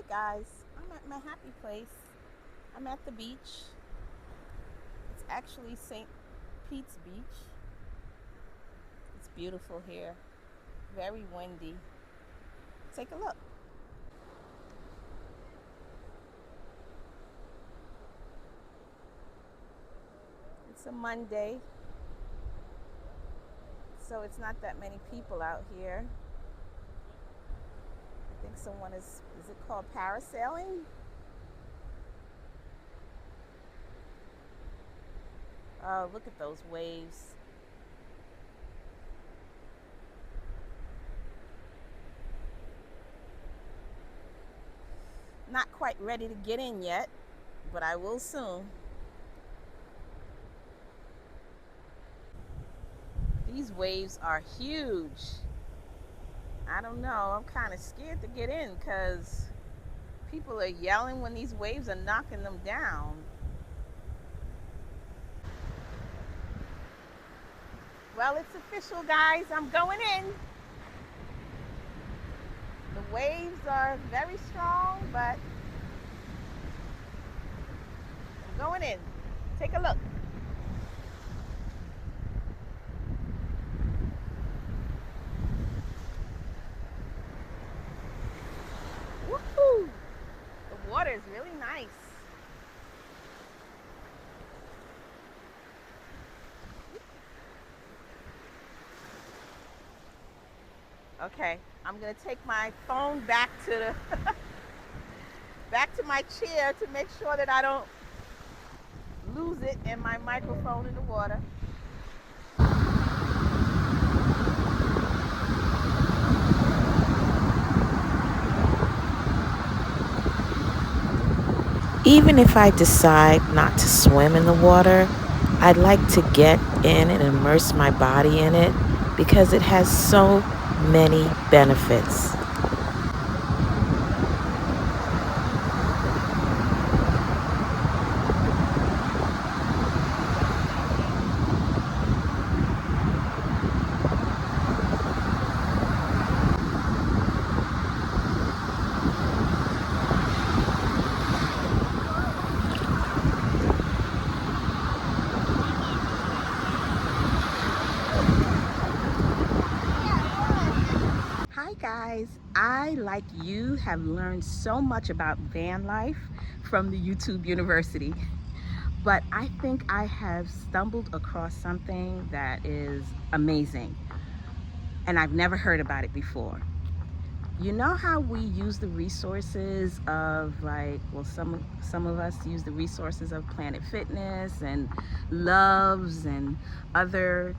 Hi guys, I'm at my happy place. I'm at the beach. It's actually St. Pete's Beach. It's beautiful here, very windy. Take a look. It's a Monday, so it's not that many people out here. I think someone is it called parasailing? Oh, look at those waves. Not quite ready to get in yet, but I will soon. These waves are huge. I don't know. I'm kind of scared to get in because people are yelling when these waves are knocking them down. Well, it's official, guys. I'm going in. The waves are very strong, but I'm going in. Take a look. Woohoo! The water is really nice. Okay, I'm gonna take my phone back to the back to my chair to make sure that I don't lose it and my microphone in the water. Even if I decide not to swim in the water, I'd like to get in and immerse my body in it because it has so many benefits. Hi guys, I, like you, have learned so much about van life from the YouTube University, but I think I have stumbled across something that is amazing and I've never heard about it before. You know how we use the resources of, like, well, some of us use the resources of Planet Fitness and Loves and other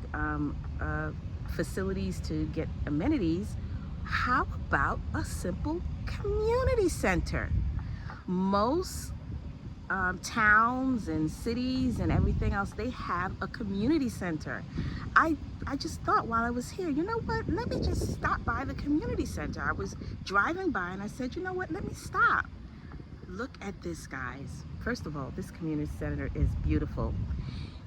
facilities to get amenities. How about a simple community center? Most towns and cities and everything else, they have a community center. I just thought while I was here, you know what, let me just stop by the community center. I was driving by and I said, you know what, let me stop. Look at this, guys. First of all, this community center is beautiful.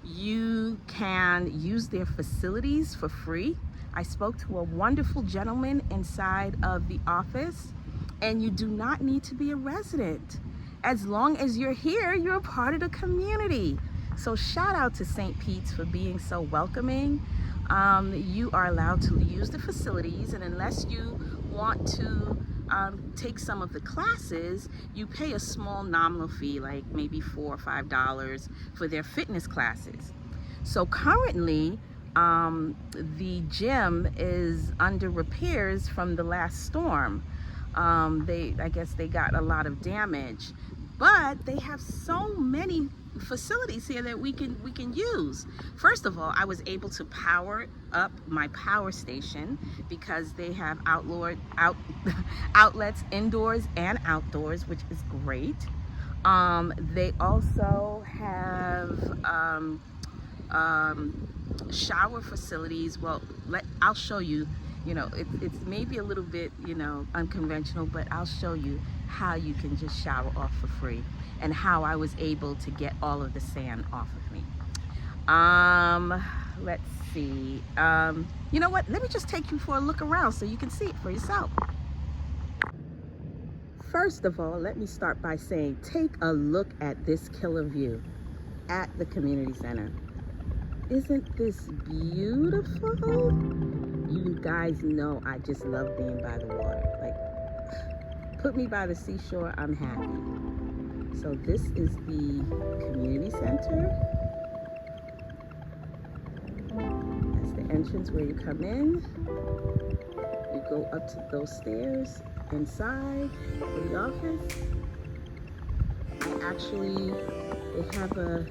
You can use their facilities for free. I spoke to a wonderful gentleman inside of the office, and you do not need to be a resident. As long as you're here, you're a part of the community. So shout out to St. Pete's for being so welcoming. You are allowed to use the facilities, and unless you want to take some of the classes, you pay a small nominal fee, like maybe $4 or $5 for their fitness classes. So currently, the gym is under repairs from the last storm. I guess they got a lot of damage, but they have so many facilities here that we can use. First of all, I was able to power up my power station because they have outlets indoors and outdoors, which is great. They also have shower facilities. Well, I'll show you. It's maybe a little bit, unconventional, but I'll show you how you can just shower off for free and how I was able to get all of the sand off of me. Let's see. You know what? Let me just take you for a look around so you can see it for yourself. First of all, let me start by saying, take a look at this killer view at the community center. Isn't this beautiful? You guys know I just love being by the water. Like, put me by the seashore, I'm happy. So this is the community center. That's the entrance where you come in. You go up to those stairs inside the office. They have I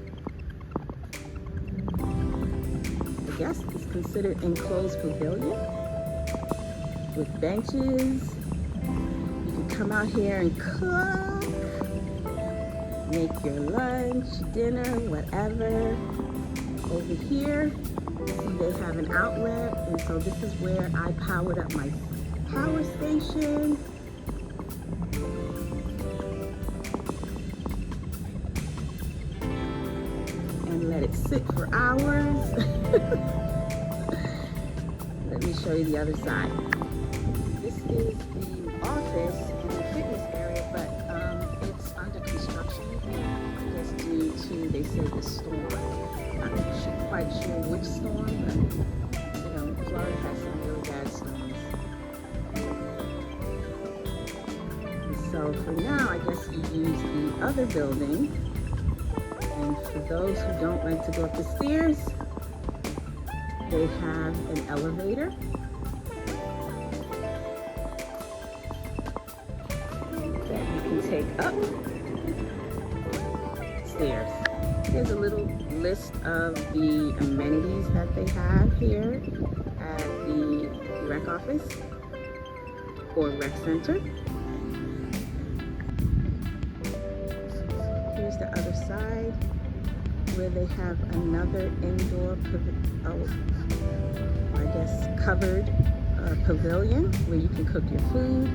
guess it's considered enclosed pavilion with benches. You can come out here and cook, make your lunch, dinner, whatever. Over here, see they have an outlet, and so this is where I powered up my power station. And let it sit for hours. Let me show you the other side. This is the office and the fitness area, but it's under construction, I guess due to, they said, the storm. I'm not quite sure which storm, but you know, Florida has some really bad storms. And so for now, I guess you use the other building. And for those who don't like to go up the stairs, they have an elevator. That you can take up stairs. Here's a little list of the amenities that they have here at the rec office or rec center. Here's the other side where they have another indoor, I guess, covered pavilion where you can cook your food.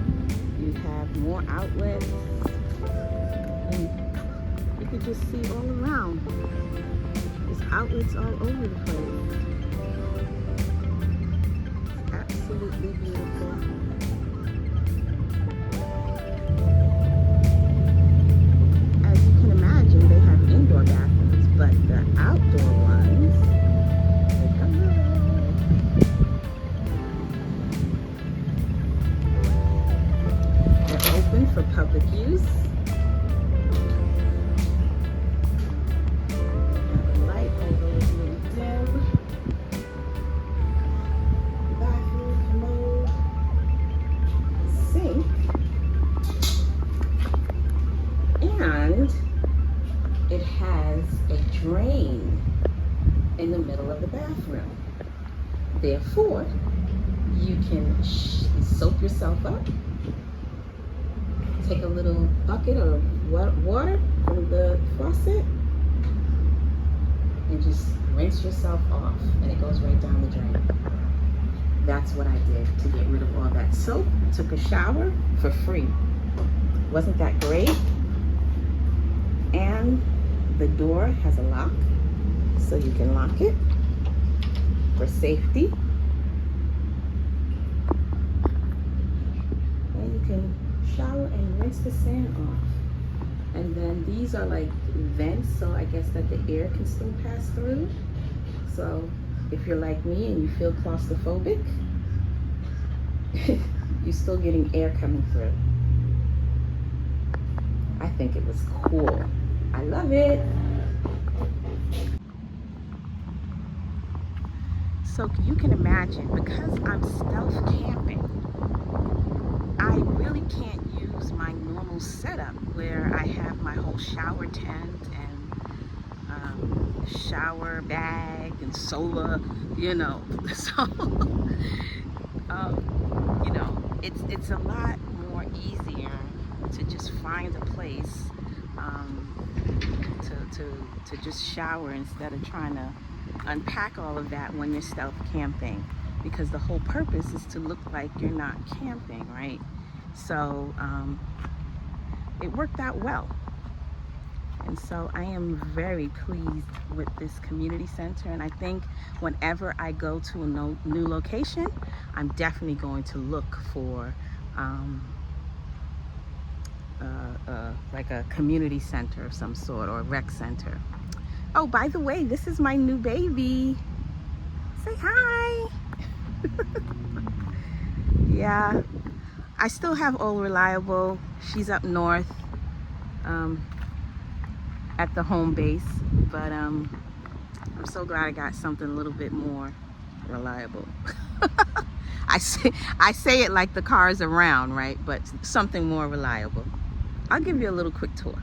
You have more outlets, and you can just see all around. There's outlets all over the place. It's absolutely beautiful. As you can imagine, they have indoor bathrooms, but the outdoor ones, they're open for public use. The light over is really dim. Bathroom, commode, sink, and it has a drain in the middle of the bathroom. Therefore, you can soap yourself up, take a little bucket of water from the faucet, and just rinse yourself off, and it goes right down the drain. That's what I did to get rid of all that soap. Took a shower for free. Wasn't that great? And the door has a lock, so you can lock it for safety. And you can shower and rinse the sand off. And then these are like vents, so I guess that the air can still pass through. So if you're like me and you feel claustrophobic, you're still getting air coming through. I think it was cool. I love it. So you can imagine, because I'm stealth camping, I really can't use my normal setup where I have my whole shower tent and shower bag and solar, you know. So, you know, it's a lot more easier to just find a place to just shower instead of trying to unpack all of that when you're stealth camping, because the whole purpose is to look like you're not camping, right? So it worked out well, and so I am very pleased with this community center, and I think whenever I go to a new location, I'm definitely going to look for like a community center of some sort, or a rec center. Oh, by the way, this is my new baby. Say hi. Yeah, I still have Old Reliable. She's up north um, at the home base, but I'm so glad I got something a little bit more reliable. I say it like the car's around, right? But something more reliable. I'll give you a little quick tour.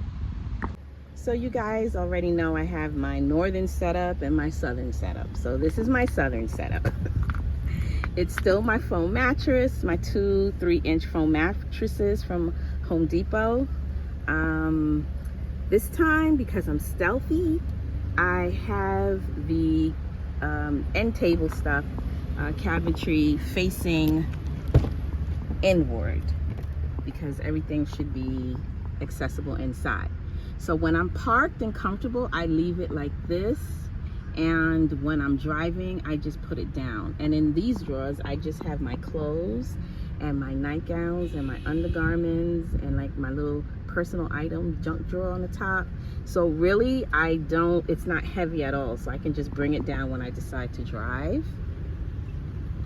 So you guys already know I have my northern setup and my southern setup. So this is my southern setup. It's still my foam mattress, my 2 3-inch foam mattresses from Home Depot. This time, because I'm stealthy, I have the end table stuff, cabinetry facing inward, because everything should be accessible inside. So when I'm parked and comfortable, I leave it like this, and when I'm driving, I just put it down. And in these drawers, I just have my clothes and my nightgowns and my undergarments and like my little personal item junk drawer on the top. So really, it's not heavy at all, so I can just bring it down when I decide to drive.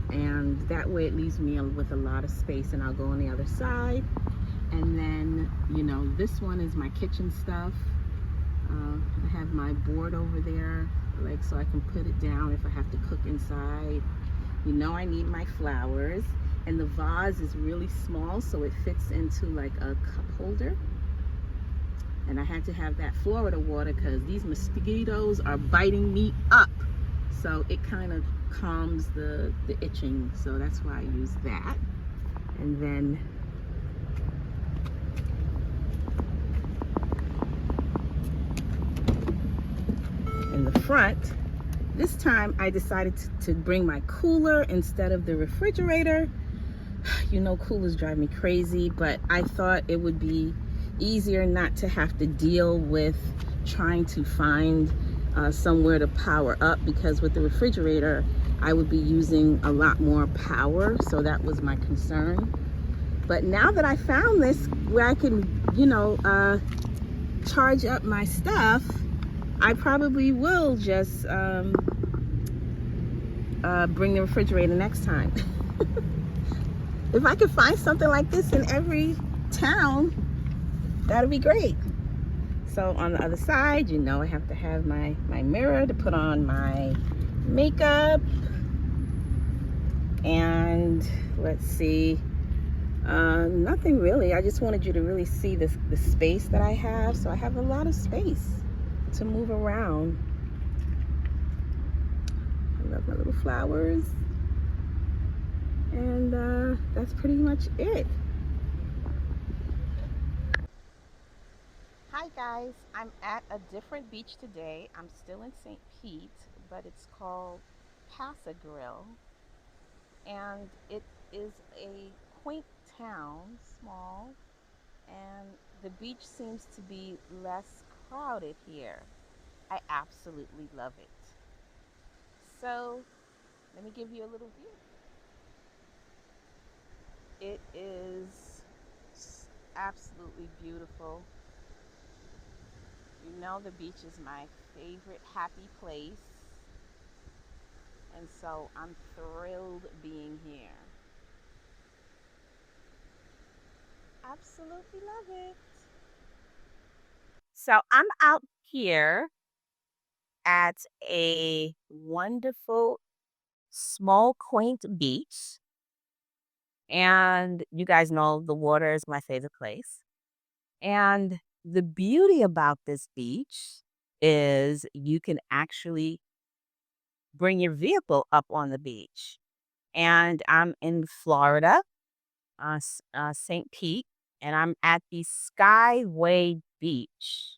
And that way it leaves me with a lot of space. And I'll go on the other side. And then, you know, this one is my kitchen stuff. I have my board over there, like, so I can put it down if I have to cook inside. You know, I need my flowers. And the vase is really small, so it fits into like a cup holder. And I had to have that Florida water because these mosquitoes are biting me up. So it kind of calms the itching. So that's why I use that. And then in the front, this time I decided to bring my cooler instead of the refrigerator. You know, coolers drive me crazy, but I thought it would be easier not to have to deal with trying to find somewhere to power up, because with the refrigerator I would be using a lot more power, so that was my concern. But now that I found this where I can, you know, charge up my stuff, I probably will just bring the refrigerator next time. If I could find something like this in every town, that'd be great. So on the other side, you know, I have to have my mirror to put on my makeup. And let's see, nothing really. I just wanted you to really see the space that I have. So I have a lot of space to move around. I love my little flowers. And that's pretty much it. Hi guys, I'm at a different beach today. I'm still in St. Pete, but it's called Pass-a-Grille. And it is a quaint town, small, and the beach seems to be less crowded here. I absolutely love it. So let me give you a little view. It is absolutely beautiful. You know, the beach is my favorite happy place, and so I'm thrilled being here. Absolutely love it. So I'm out here at a wonderful, small, quaint beach. And you guys know the water is my favorite place. And the beauty about this beach is you can actually bring your vehicle up on the beach. And I'm in Florida, St. Pete, and I'm at the Skyway Beach.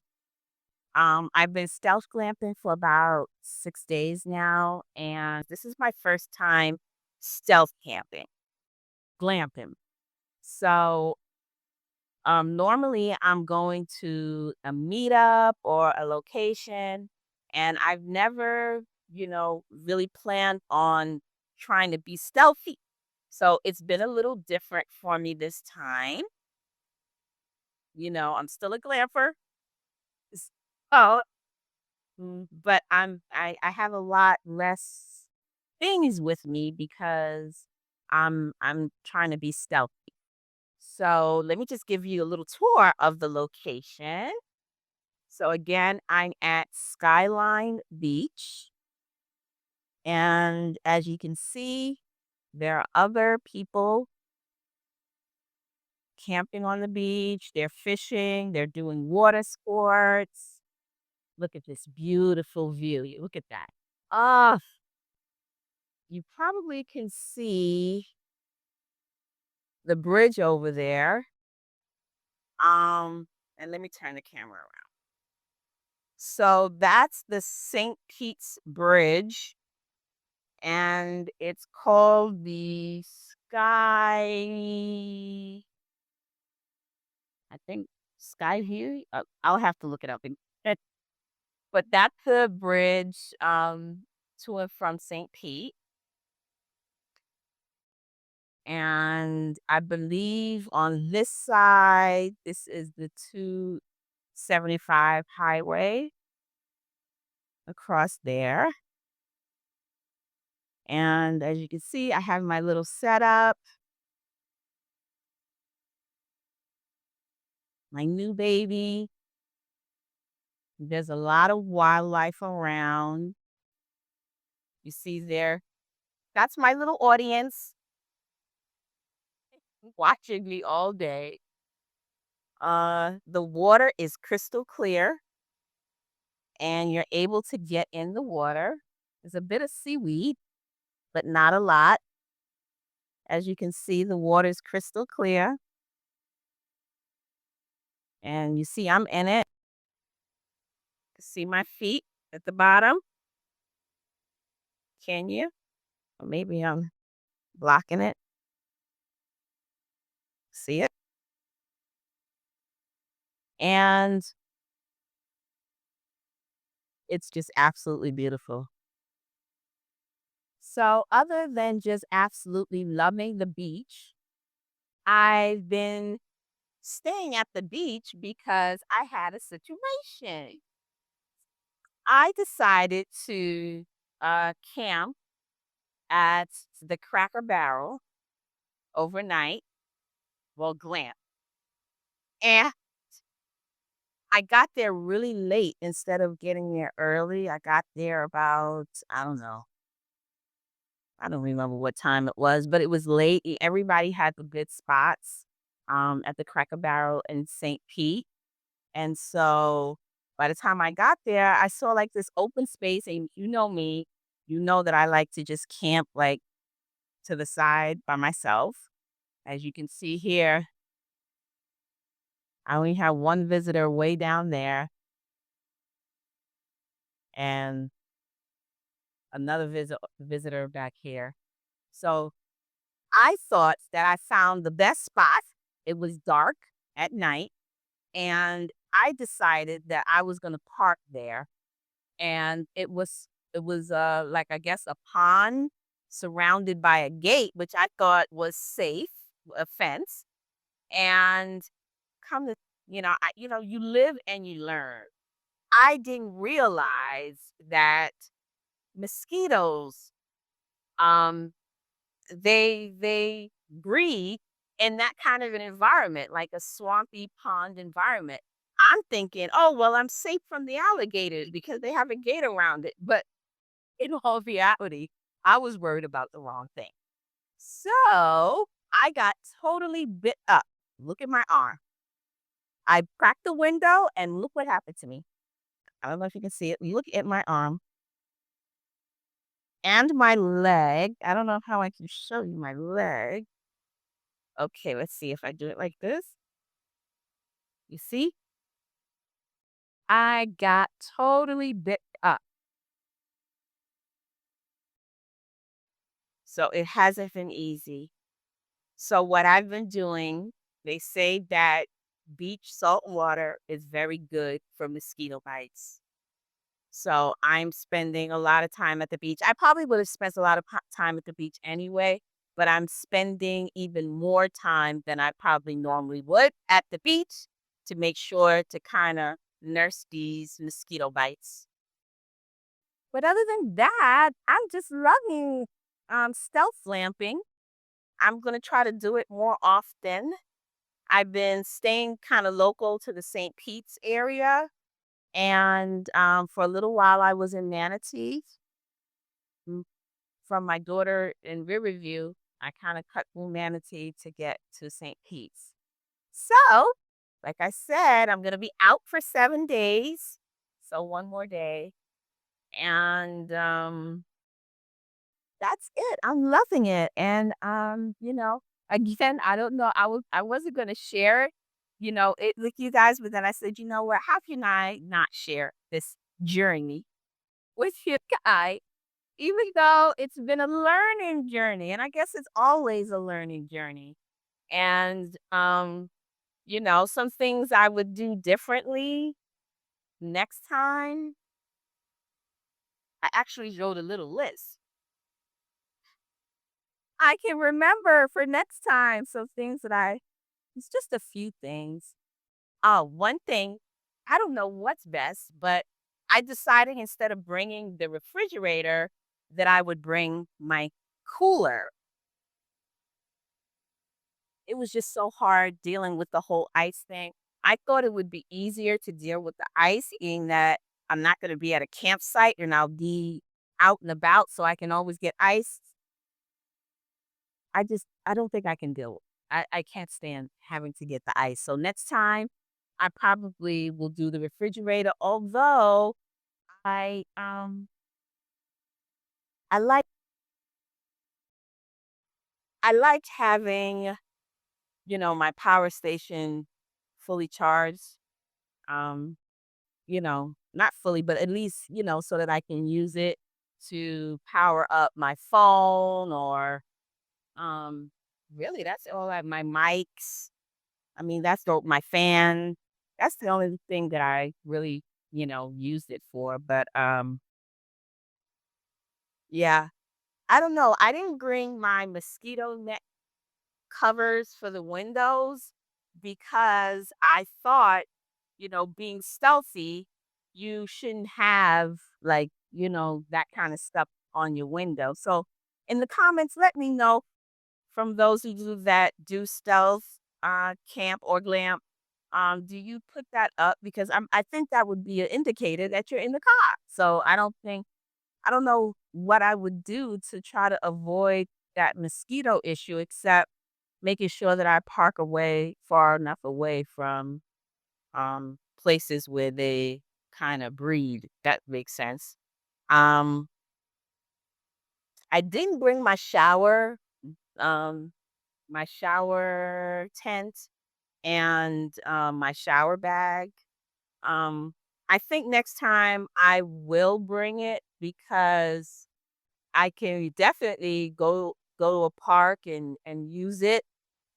I've been stealth glamping for about 6 days now, and this is my first time stealth glamping. So, normally I'm going to a meetup or a location, and I've never, you know, really planned on trying to be stealthy. So it's been a little different for me this time. I'm still a glamper. Oh, but I have a lot less things with me because I'm trying to be stealthy. So let me just give you a little tour of the location. So again, I'm at Skyline Beach, and as you can see, there are other people camping on the beach. They're fishing. They're doing water sports. Look at this beautiful view. Look at that. Ah, you probably can see the bridge over there. And let me turn the camera around. So that's the St. Pete's Bridge, and it's called the Sky. I think Skyview. I'll have to look it up. But that's the bridge to and from St. Pete. And I believe on this side, this is the 275 highway across there. And as you can see, I have my little setup, my new baby. There's a lot of wildlife around. You see there, that's my little audience watching me all day. The water is crystal clear and you're able to get in the water. There's a bit of seaweed, but not a lot. As you can see, the water is crystal clear. And you see I'm in it. See my feet at the bottom? Can you? Or maybe I'm blocking it. See it? And it's just absolutely beautiful. So, other than just absolutely loving the beach, I've been staying at the beach because I had a situation. I decided to camp at the Cracker Barrel overnight, well, glamp. And I got there really late instead of getting there early. I got there about, I don't know, I don't remember what time it was, but it was late. Everybody had the good spots at the Cracker Barrel in St. Pete. And so by the time I got there, I saw like this open space. And you know me, you know that I like to just camp like to the side by myself. As you can see here, I only have one visitor way down there and another visitor back here. So I thought that I found the best spot. It was dark at night, and I decided that I was going to park there. And it was like I guess a pond surrounded by a gate, which I thought was safe, a fence. And come to you live and you learn. I didn't realize that mosquitoes um they breed in that kind of an environment, like a swampy pond environment. I'm thinking, oh well, I'm safe from the alligators because they have a gate around it. But in all reality, I was worried about the wrong thing. So I got totally bit up. Look at my arm. I cracked the window and look what happened to me. I don't know if you can see it. Look at my arm and my leg. I don't know how I can show you my leg. Okay, let's see if I do it like this. You see? I got totally bit up. So it hasn't been easy. So what I've been doing, they say that beach salt water is very good for mosquito bites. So I'm spending a lot of time at the beach. I probably would have spent a lot of time at the beach anyway, but I'm spending even more time than I probably normally would at the beach to make sure to kind of nurse these mosquito bites. But other than that, I'm just loving stealth lamping. I'm going to try to do it more often. I've been staying kind of local to the St. Pete's area. And for a little while, I was in Manatee. Mm, From my daughter in Riverview, I kind of cut through Manatee to get to St. Pete's. So, like I said, I'm going to be out for 7 days. So, one more day. And that's it. I'm loving it. And again, I don't know. I wasn't gonna share, it with you guys, but then I said, you know what, how can I not share this journey with you guys? Even though it's been a learning journey, and I guess it's always a learning journey. And some things I would do differently next time. I actually wrote a little list I can remember for next time. So things that it's just a few things. One thing, I don't know what's best, but I decided instead of bringing the refrigerator that I would bring my cooler. It was just so hard dealing with the whole ice thing. I thought it would be easier to deal with the ice, being that I'm not going to be at a campsite and I'll be out and about so I can always get ice. I don't think I can deal. I can't stand having to get the ice. So next time, I probably will do the refrigerator. Although I um I like I liked having my power station fully charged. Not fully, but at least so that I can use it to power up my phone or really that's all my mics. I mean, my fan. That's the only thing that I really, used it for. But yeah, I don't know. I didn't bring my mosquito net covers for the windows because I thought, being stealthy, you shouldn't have like, that kind of stuff on your window. So in the comments, let me know from those of you that do stealth camp or glamp. Do you put that up? Because I think that would be an indicator that you're in the car. So I don't know what I would do to try to avoid that mosquito issue, except making sure that I park away far enough away from places where they kind of breed. That makes sense. Um, I didn't bring um, my shower tent and my shower bag. Um, I think next time I will bring it because I can definitely go to a park and use it.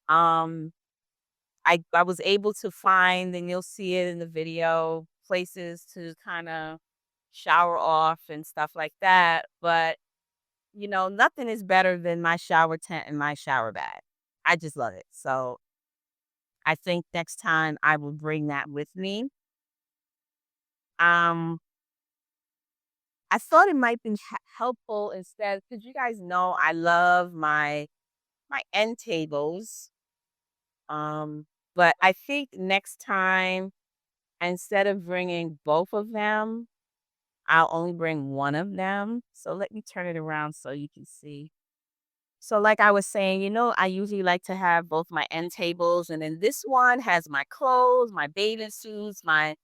Um, I was able to find, and you'll see it in the video, places to kind of shower off and stuff like that. But nothing is better than my shower tent and my shower bag. I just love it. So I think next time I will bring that with me. Um, I thought it might be helpful instead, because you guys know I love my end tables. Um, but I think next time, instead of bringing both of them, I'll only bring one of them. So let me turn it around so you can see. So like I was saying, I usually like to have both my end tables, and then this one has my clothes, my bathing suits, my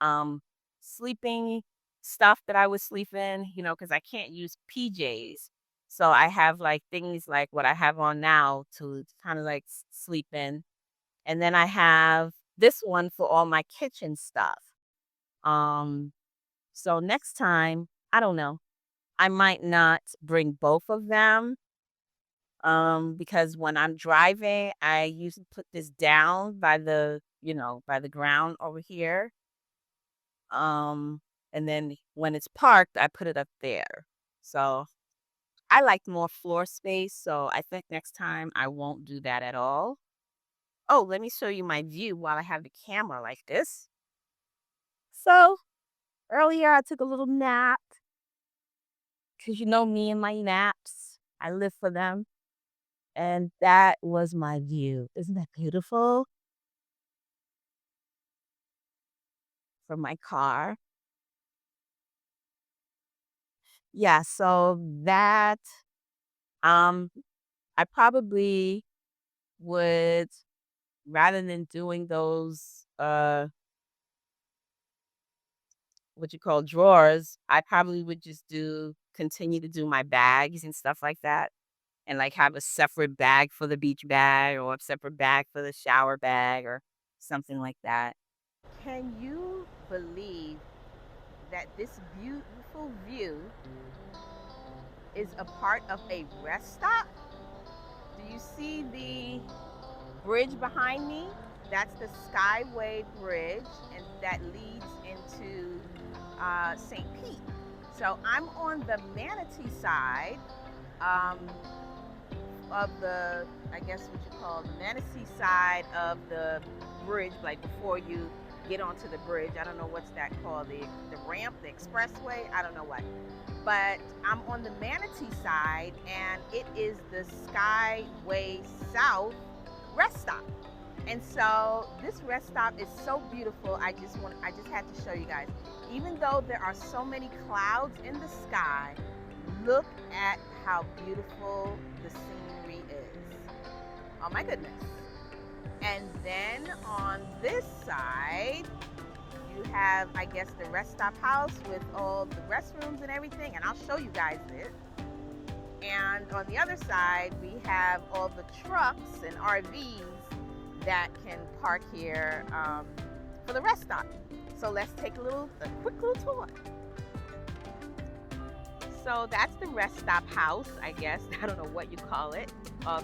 um sleeping stuff that I would sleep in, because I can't use PJs. So I have like things like what I have on now to kind of like sleep in. And then I have this one for all my kitchen stuff. Um so next time, I don't know. I might not bring both of them because when I'm driving, I usually put this down by by the ground over here. Um, and then when it's parked, I put it up there. So I like more floor space. So I think next time I won't do that at all. Oh, let me show you my view while I have the camera like this. So earlier I took a little nap because you know me and my naps. I live for them. And that was my view. Isn't that beautiful? From my car. Yeah, so that um I probably would, rather than doing those what you call drawers, I probably would just continue to do my bags and stuff like that, and like have a separate bag for the beach bag or a separate bag for the shower bag or something like that. Can you believe that this beautiful view is a part of a rest stop? Do you see the bridge behind me? That's the Skyway Bridge, and that leads into St. Pete. So I'm on the Manatee side um, of the, I guess what you call the Manatee side of the bridge, like before you get onto the bridge. I don't know what's that called, the ramp, the expressway, I don't know what. But I'm on the Manatee side, and it is the Skyway South rest stop. And so this rest stop is so beautiful. I just had to show you guys. Even though there are so many clouds in the sky, look at how beautiful the scenery is. Oh my goodness. And then on this side, you have, I guess, the rest stop house with all the restrooms and everything, and I'll show you guys this. And on the other side, we have all the trucks and RVs that can park here for the rest stop. So let's take a quick little tour. So that's the rest stop house, I guess. I don't know what you call it,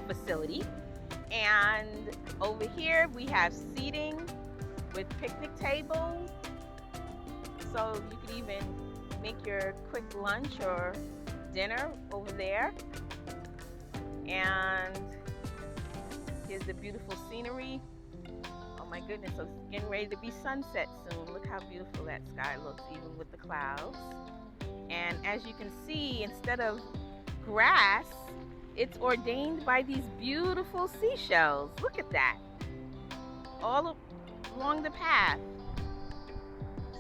facility. And over here we have seating with picnic tables. So you could even make your quick lunch or dinner over there. And here's the beautiful scenery. Oh my goodness, so it's getting ready to be sunset soon. Look how beautiful that sky looks, even with the clouds. And as you can see, instead of grass, it's ordained by these beautiful seashells. Look at that. All along the path.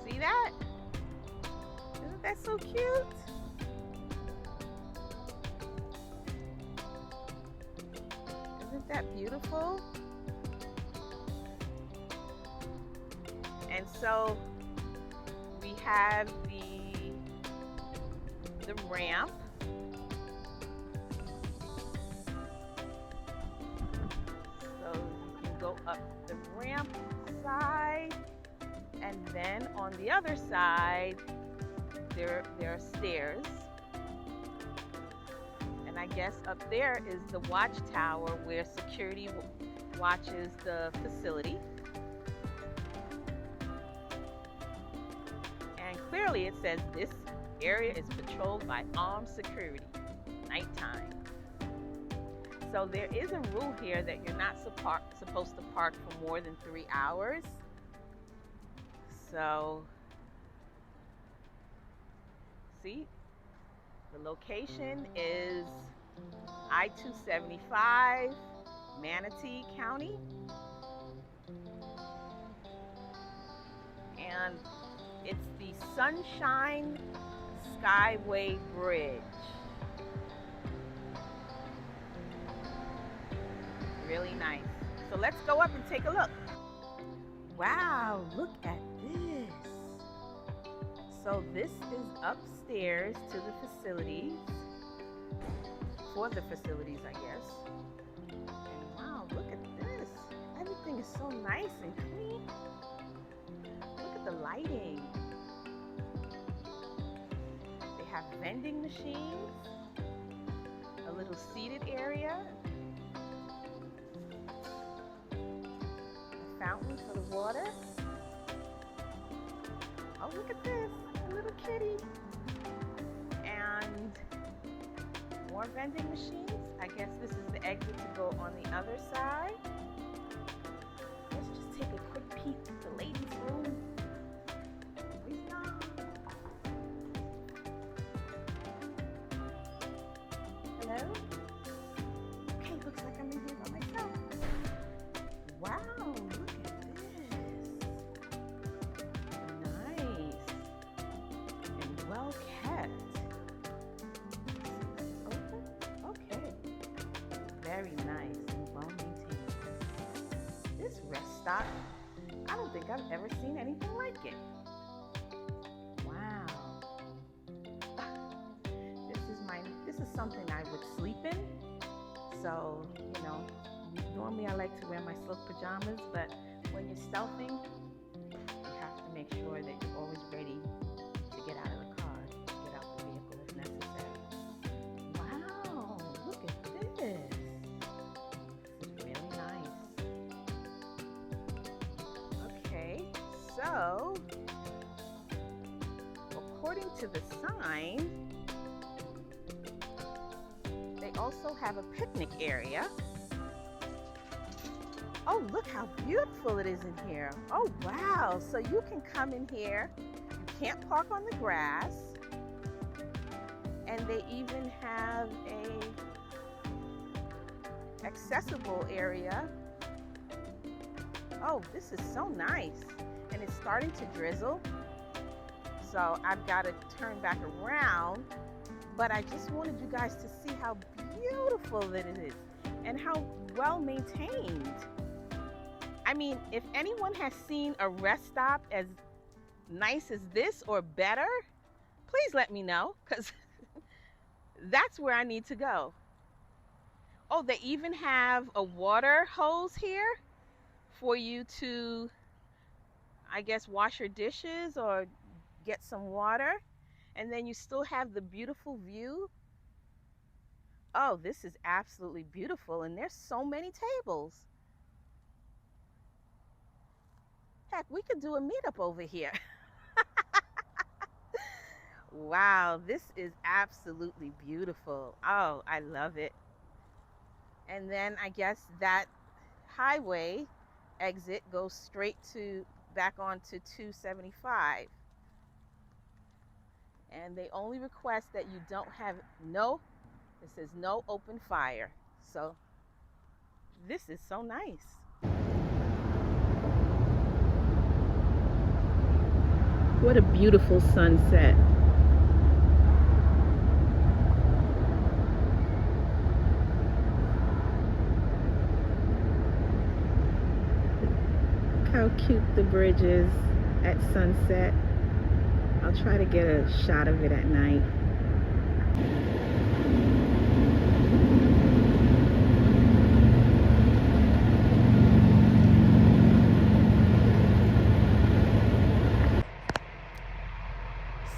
See that? Isn't that so cute? Isn't that beautiful? And so we have the ramp. So you can go up the ramp side, and then on the other side there are stairs. And I guess up there is the watchtower where security watches the facility. And clearly it says this area is patrolled by armed security, nighttime. So there is a rule here that you're not supposed to park for more than 3 hours. So, see, the location is I-275, Manatee County. And it's the Sunshine Skyway Bridge. Really nice. So let's go up and take a look. Wow, look at this. So this is upstairs to the facilities, for the facilities, I guess. And wow, look at this. Everything is so nice and clean. Look at the lighting. They have vending machines, a little seated area, a fountain for the water. Oh, look at this, a little kitty. And more vending machines. I guess this is the exit to go on the other side. peek at the ladies' room. Here we go. Hello? Okay, looks like I'm in here by myself. Wow, look at this. Nice and well kept. Open? Okay. Very nice and well maintained. This rest stop, I don't think I've ever seen anything like it. Wow. This is something I would sleep in. So, you know, normally I like to wear my silk pajamas, but when you're stealthing, you have to make sure that you're always ready to get out of the car, get out the vehicle if necessary. Wow, look at this. This is really nice. Okay, so according to the sign, they also have a picnic area. Oh, look how beautiful it is in here. Oh, wow. So you can come in here. You can't park on the grass. And they even have a accessible area. Oh, this is so nice. And it's starting to drizzle. So I've got to turn back around. But I just wanted you guys to see how beautiful that it is and how well maintained. I mean, if anyone has seen a rest stop as nice as this or better, please let me know, because that's where I need to go. Oh, they even have a water hose here for you to, I guess, wash your dishes or get some water. And then you still have the beautiful view. Oh, this is absolutely beautiful. And there's so many tables. Heck, we could do a meetup over here. Wow, this is absolutely beautiful. Oh, I love it. And then I guess that highway exit goes straight to back onto 275. And they only request that you don't have it says no open fire. So this is so nice. What a beautiful sunset. Look how cute the bridge is at sunset. I'll try to get a shot of it at night.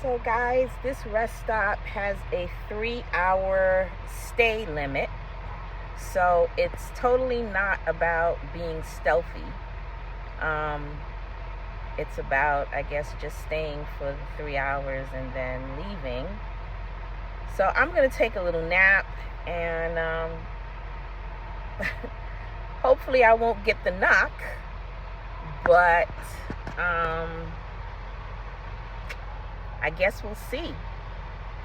So guys, this rest stop has a 3-hour stay limit. So it's totally not about being stealthy. It's about, I guess, just staying for the 3 hours and then leaving. So I'm going to take a little nap and hopefully I won't get the knock, but I guess we'll see.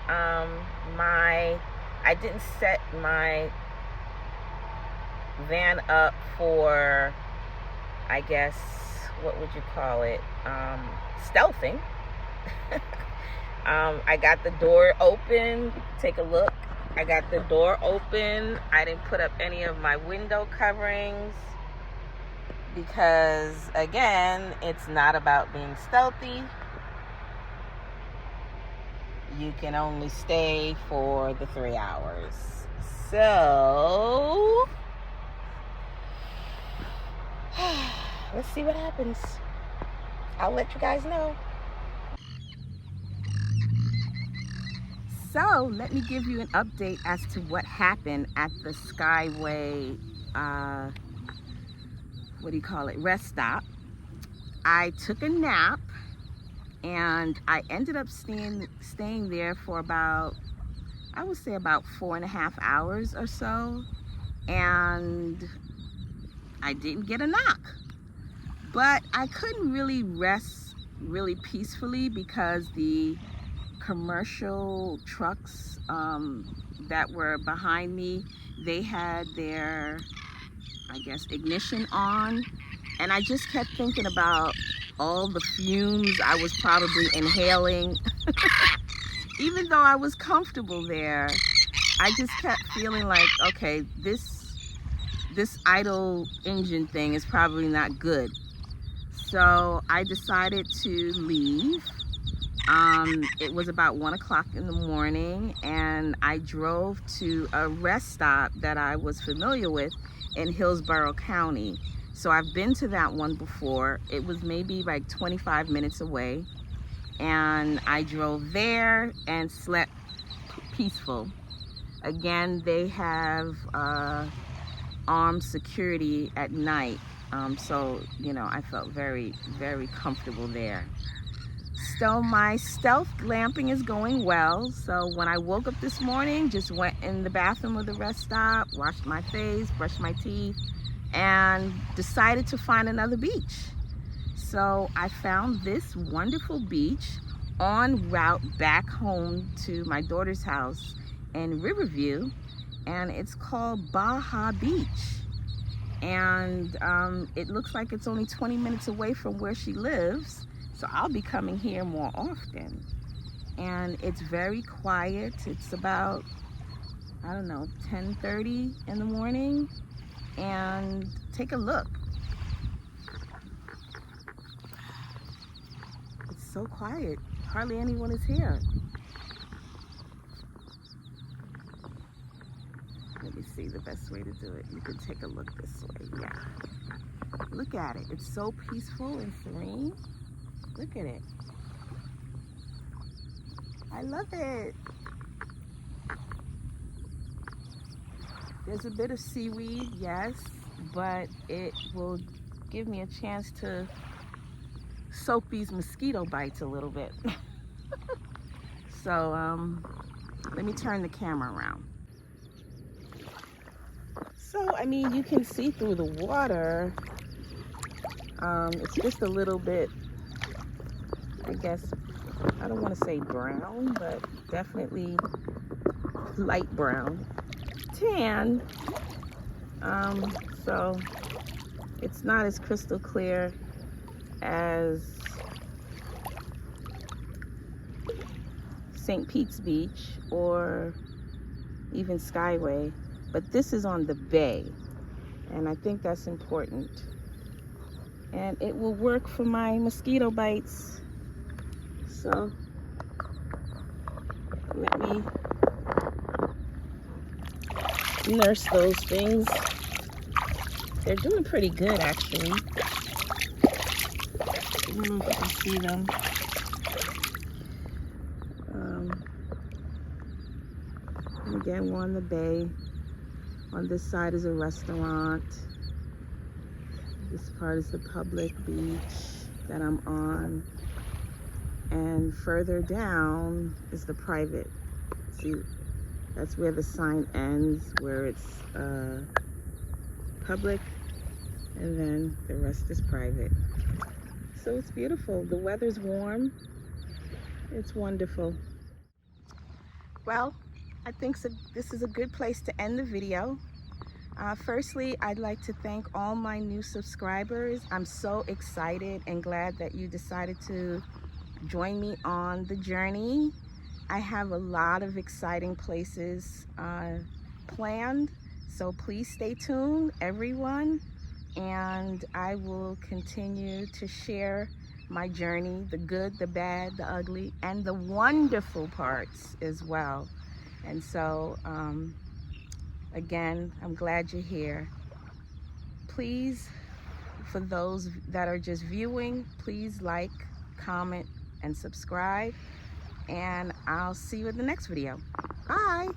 I didn't set my van up for, I guess, what would you call it? Stealthing. I got the door open. Take a look. I got the door open. I didn't put up any of my window coverings because, again, it's not about being stealthy. You can only stay for the 3 hours. So let's see what happens. I'll let you guys know. So let me give you an update as to what happened at the Skyway, rest stop. I took a nap and I ended up staying there for about, I would say about 4.5 hours or so. And I didn't get a knock. But I couldn't really rest really peacefully because the commercial trucks that were behind me, they had their, I guess, ignition on, and I just kept thinking about all the fumes I was probably inhaling. Even though I was comfortable there, I just kept feeling like, okay, this idle engine thing is probably not good. So I decided to leave. It was about 1 o'clock in the morning, and I drove to a rest stop that I was familiar with in Hillsborough County. So I've been to that one before. It was maybe like 25 minutes away, and I drove there and slept peaceful. Again, they have armed security at night, so you know, I felt very, very comfortable there. So my stealth glamping is going well. So when I woke up this morning, just went in the bathroom of the rest stop, washed my face, brushed my teeth, and decided to find another beach. So I found this wonderful beach en route back home to my daughter's house in Riverview, and it's called Bahia Beach. And it looks like it's only 20 minutes away from where she lives. So I'll be coming here more often. And it's very quiet. It's about, I don't know, 10:30 in the morning. And take a look. It's so quiet. Hardly anyone is here. Let me see the best way to do it. You can take a look this way. Yeah. Look at it. It's so peaceful and serene. Look at it. I love it. There's a bit of seaweed, yes, but it will give me a chance to soak these mosquito bites a little bit. So let me turn the camera around. So, I mean, you can see through the water. It's just a little bit, I guess, I don't want to say brown, but definitely light brown. Tan. So it's not as crystal clear as St. Pete's Beach or even Skyway, but this is on the bay, and I think that's important. And it will work for my mosquito bites. So let me nurse those things. They're doing pretty good, actually. I don't know if you can see them. And again, we're on the bay. On this side is a restaurant. This part is the public beach that I'm on. And further down is the private. See, that's where the sign ends, where it's public, and then the rest is private. So it's beautiful. The weather's warm. It's wonderful. Well, I think this is a good place to end the video. Firstly, I'd like to thank all my new subscribers. I'm so excited and glad that you decided to join me on the journey. I have a lot of exciting places planned, so please stay tuned, everyone, and I will continue to share my journey, the good, the bad, the ugly, and the wonderful parts as well. And so again, I'm glad you're here. Please, for those that are just viewing, please like, comment, and subscribe. And I'll see you in the next video. Bye.